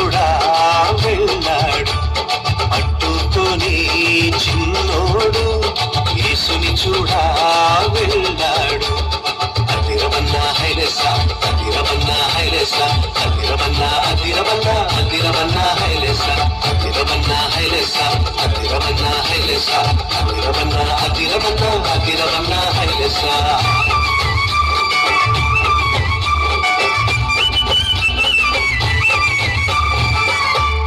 చూడా వెళ్ళాడు. పట్టుకొని చిన్నోడు యేసుని చూడా వెళ్ళాడు. అదిరమన్నా హైలెస్సా, అదిరమన్నా హైలెస్సా, అదిరమన్నా అదిరమన్నా అదిరమన్నా హైలెస్సా, అదిరమన్నా హైలెస్సా, అదిరమన్నా హైలెస్సా, అదిరమన్నా అదిరమన్నా అదిరమన్నా హైలెస్సా.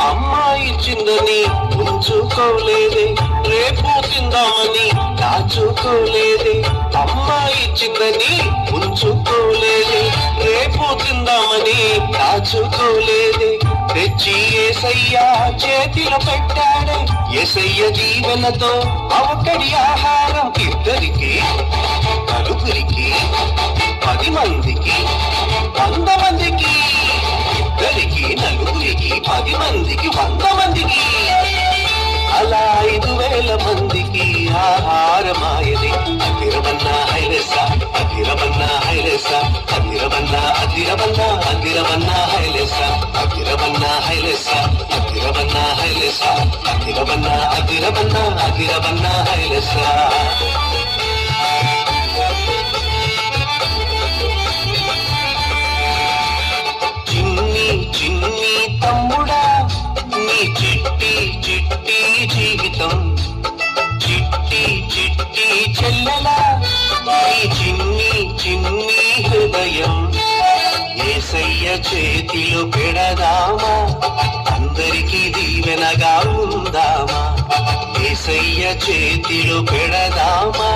అమ్మాయి చిందని ఉంచుకోలేదే, రేపు తిందామని దాచుకోలేదే. అమ్మాయి చిందని ఉంచుకోలేదే, రేపు తిందామని దాచుకోలేదే. తెచ్చి యేసయ్య చేతిలో పెట్టాడే, యేసయ్య జీవనతో అవకడి ఆహారం ఇద్దరికి, నలుగురికి, 10 మందికి, 100 మందికి, ఇద్దరికి, నలుగురికి, 10 మందికి, 100 మందికి, అలా 5,000 మందికి ఆహారమాయని. అదిరమన్నా హైలెస్సా, అదిరమన్నా హైలెస్సా, అదిరమన్నా అదిరమన్నా అదిరమన్నా హైలెస్సా, అదిరమన్నా హైలెస్సా, అదిరమన్నా హైలెస్సా, అదిరమన్నా అదిరమన్నా అదిరమన్నా హైలెస్సా. చిన్ని తమ్ముడా, నీ చిట్టి చిట్టి జీవితం, చిట్టి చిట్టి చెల్లెలా, నీ చిన్ని చిన్ని హృదయం యేసయ్య చేతిలో పెడదామా, అందరికీ దీవెనగా ఉందామా. యేసయ్య చేతిలో పెడదామా,